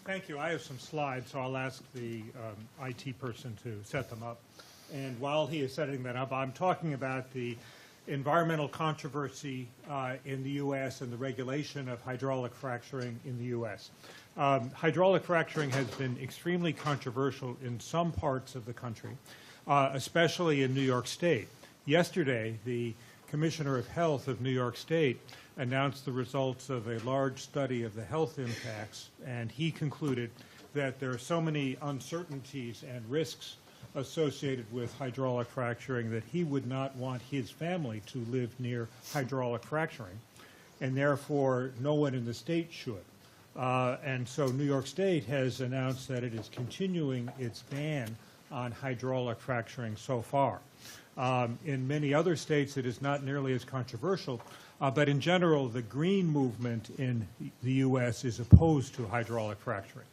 Thank you. I have some slides, so I'll ask the IT person to set them up. And while he is setting that up, I'm talking about the environmental controversy in the U.S. and the regulation of hydraulic fracturing in the U.S. Hydraulic fracturing has been extremely controversial in some parts of the country, especially in New York State. Yesterday, the Commissioner of Health of New York State announced the results of a large study of the health impacts, and he concluded that there are so many uncertainties and risks associated with hydraulic fracturing that he would not want his family to live near hydraulic fracturing, and therefore no one in the state should. And so New York State has announced that it is continuing its ban on hydraulic fracturing so far. In many other states, it is not nearly as controversial, but in general, the green movement in the U.S. is opposed to hydraulic fracturing.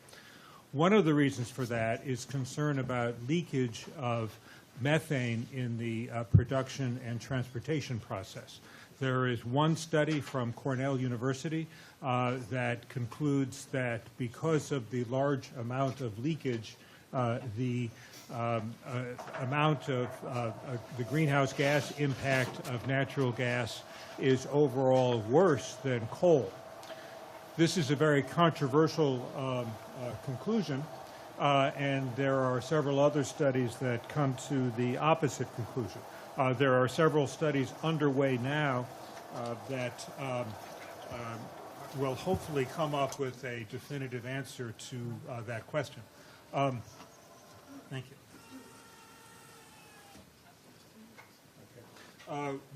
One of the reasons for that is concern about leakage of methane in the production and transportation process. There is one study from Cornell University that concludes that because of the large amount of leakage, the amount of the greenhouse gas impact of natural gas is overall worse than coal. This is a very controversial conclusion, and there are several other studies that come to the opposite conclusion. There are several studies underway now that will hopefully come up with a definitive answer to that question. Thank you.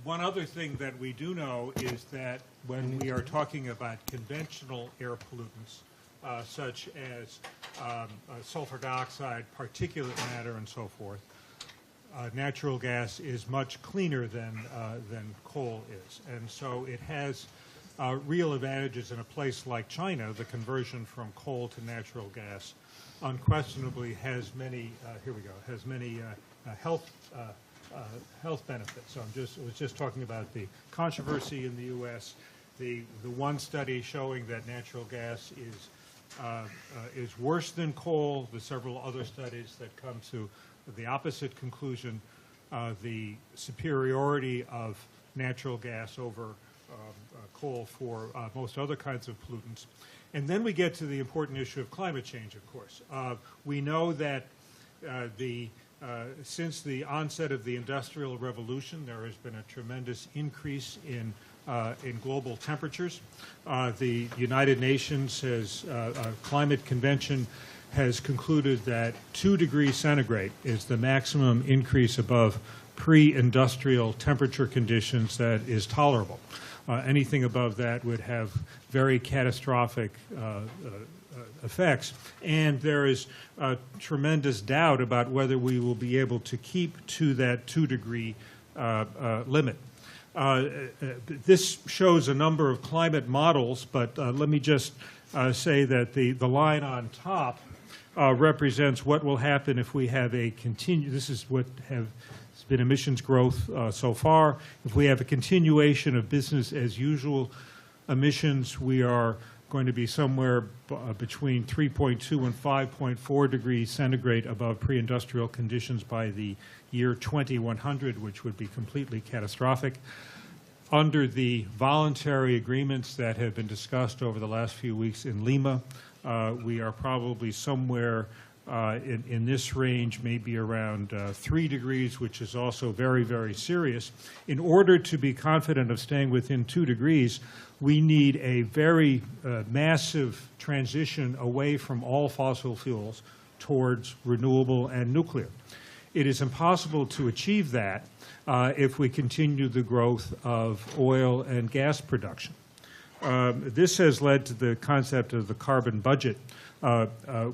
One other thing that we do know is that when we are talking about conventional air pollutants, such as sulfur dioxide, particulate matter, and so forth, natural gas is much cleaner than coal is. And so it has real advantages in a place like China. The conversion from coal to natural gas unquestionably has many, health benefits. So I was just talking about the controversy in the U.S., the one study showing that natural gas is worse than coal, the several other studies that come to the opposite conclusion, the superiority of natural gas over coal for most other kinds of pollutants. And then we get to the important issue of climate change, of course. We know that since the onset of the Industrial Revolution, there has been a tremendous increase in global temperatures. The United Nations Climate Convention has concluded that 2 degrees centigrade is the maximum increase above pre-industrial temperature conditions that is tolerable. Anything above that would have very catastrophic effects, and there is tremendous doubt about whether we will be able to keep to that 2-degree limit. This shows a number of climate models, but let me just say that the line on top represents what will happen if we have a this is what has been emissions growth so far. If we have a continuation of business as usual emissions, we are going to be somewhere between 3.2 and 5.4 degrees centigrade above pre-industrial conditions by the year 2100, which would be completely catastrophic. Under the voluntary agreements that have been discussed over the last few weeks in Lima, we are probably somewhere in this range, maybe around 3 degrees, which is also very, very serious. In order to be confident of staying within 2 degrees, we need a very massive transition away from all fossil fuels towards renewable and nuclear. It is impossible to achieve that if we continue the growth of oil and gas production. This has led to the concept of the carbon budget,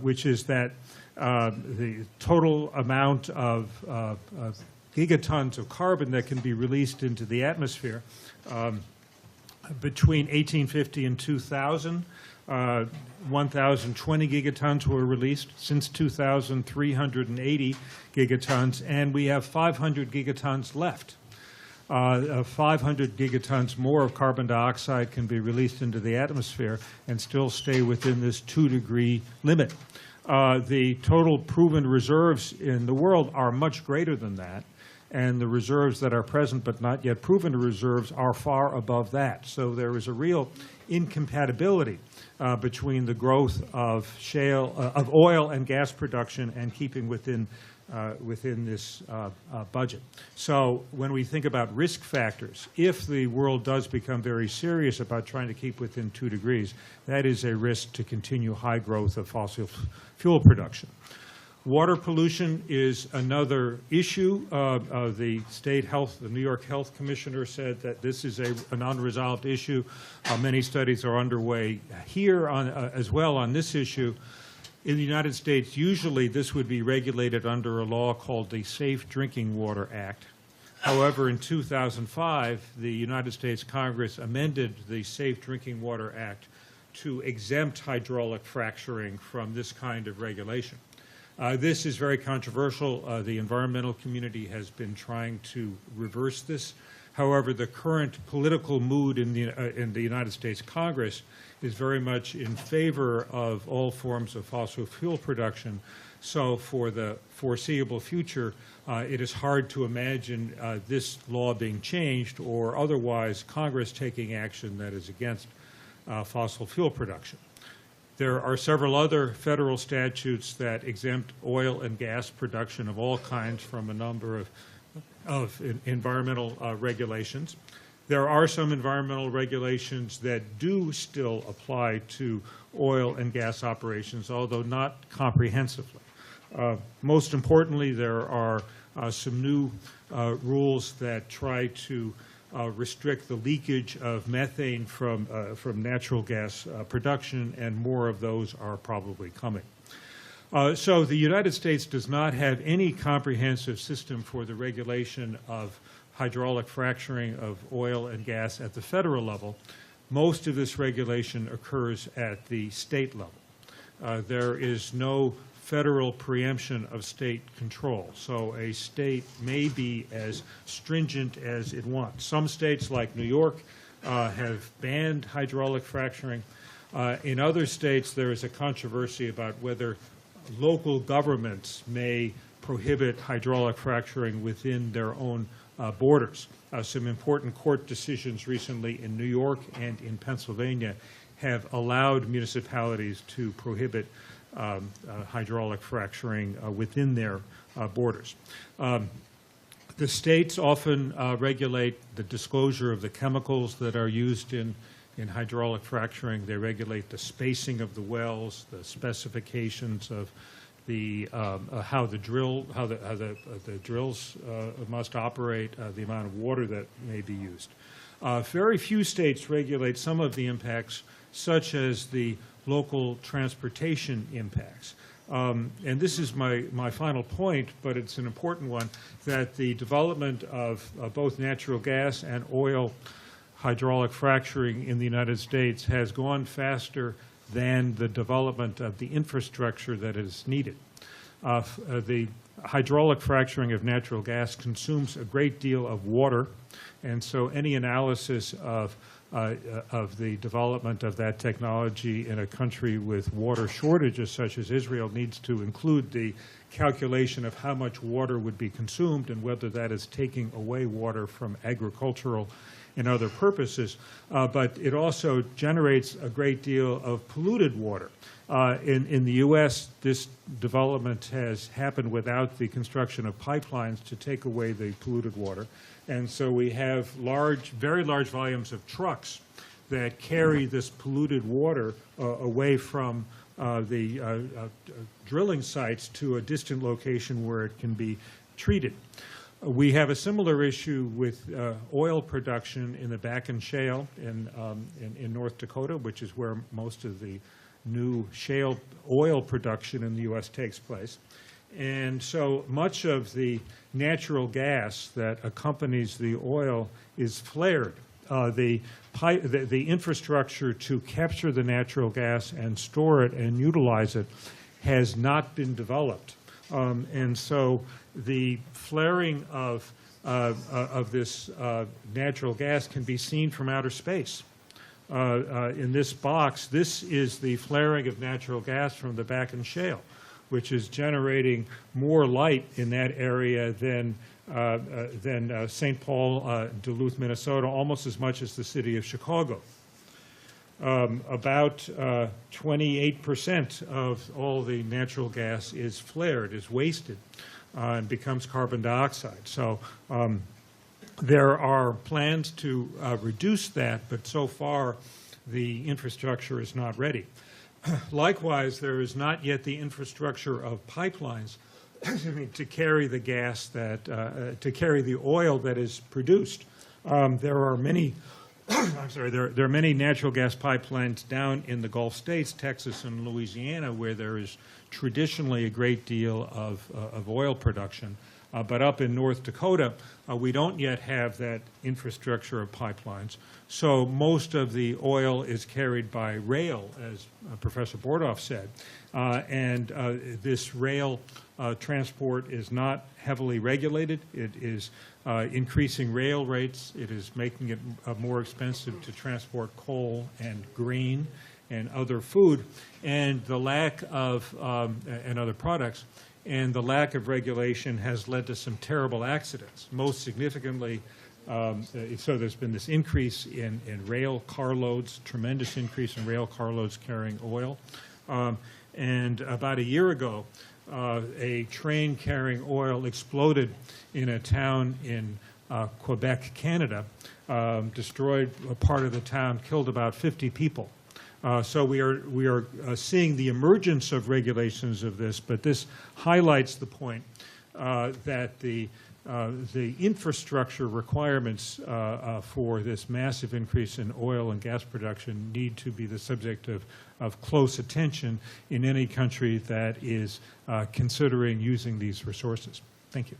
which is that the total amount of gigatons of carbon that can be released into the atmosphere between 1850 and 2000, 1,020 gigatons were released. Since 2000, 380 gigatons, and we have 500 gigatons left. 500 gigatons more of carbon dioxide can be released into the atmosphere and still stay within this 2-degree limit. The total proven reserves in the world are much greater than that, and the reserves that are present but not yet proven reserves are far above that. So there is a real incompatibility between the growth of shale, of oil and gas production, and keeping within this budget. So when we think about risk factors, if the world does become very serious about trying to keep within 2 degrees, that is a risk to continue high growth of fossil fuel production. Water pollution is another issue. The state health, the New York Health Commissioner said that this is an unresolved issue. Many studies are underway here as well on this issue. In the United States, usually this would be regulated under a law called the Safe Drinking Water Act. However, in 2005, the United States Congress amended the Safe Drinking Water Act to exempt hydraulic fracturing from this kind of regulation. This is very controversial. The environmental community has been trying to reverse this. However, the current political mood in the United States Congress is very much in favor of all forms of fossil fuel production. So for the foreseeable future, it is hard to imagine this law being changed or otherwise Congress taking action that is against fossil fuel production. There are several other federal statutes that exempt oil and gas production of all kinds from a number of environmental regulations. There are some environmental regulations that do still apply to oil and gas operations, although not comprehensively. Most importantly, there are some new rules that try to restrict the leakage of methane from natural gas production, and more of those are probably coming. So the United States does not have any comprehensive system for the regulation of hydraulic fracturing of oil and gas at the federal level. Most of this regulation occurs at the state level. There is no federal preemption of state control, so a state may be as stringent as it wants. Some states, like New York, have banned hydraulic fracturing. In other states, there is a controversy about whether local governments may prohibit hydraulic fracturing within their own borders. Some important court decisions recently in New York and in Pennsylvania have allowed municipalities to prohibit hydraulic fracturing within their borders. The states often regulate the disclosure of the chemicals that are used in hydraulic fracturing. They regulate the spacing of the wells, the specifications of how the drills must operate, the amount of water that may be used. Very few states regulate some of the impacts, such as the local transportation impacts. And this is my final point, but it's an important one, that the development of both natural gas and oil hydraulic fracturing in the United States has gone faster than the development of the infrastructure that is needed. The hydraulic fracturing of natural gas consumes a great deal of water, and so any analysis of the development of that technology in a country with water shortages such as Israel needs to include the calculation of how much water would be consumed and whether that is taking away water from agricultural and other purposes, but it also generates a great deal of polluted water. In the U.S., this development has happened without the construction of pipelines to take away the polluted water. And so we have very large volumes of trucks that carry this polluted water away from the drilling sites to a distant location where it can be treated. We have a similar issue with oil production in the Bakken Shale in North Dakota, which is where most of the new shale oil production in the U.S. takes place. And so much of the natural gas that accompanies the oil is flared. The infrastructure to capture the natural gas and store it and utilize it has not been developed. And so the flaring of of this natural gas can be seen from outer space. In this box, this is the flaring of natural gas from the Bakken Shale, which is generating more light in that area than St. Paul, Duluth, Minnesota, almost as much as the city of Chicago. About 28% of all the natural gas is flared, is wasted, and becomes carbon dioxide. So there are plans to reduce that, but so far the infrastructure is not ready. Likewise, there is not yet the infrastructure of pipelines to carry the gas that, to carry the oil that is produced. There are many, there are many natural gas pipelines down in the Gulf states, Texas and Louisiana, where there is traditionally a great deal of oil production. But up in North Dakota, we don't yet have that infrastructure of pipelines. So most of the oil is carried by rail, as Professor Bordoff said. And this rail transport is not heavily regulated. It is increasing rail rates. It is making it more expensive to transport coal and grain and other food, and the lack of and other products. And the lack of regulation has led to some terrible accidents. Most significantly, so there's been this increase in rail carloads, tremendous increase in rail carloads carrying oil. And about a year ago, a train carrying oil exploded in a town in Quebec, Canada, destroyed a part of the town, killed about 50 people. So we are seeing the emergence of regulations of this, but this highlights the point that the infrastructure requirements for this massive increase in oil and gas production need to be the subject of close attention in any country that is considering using these resources. Thank you.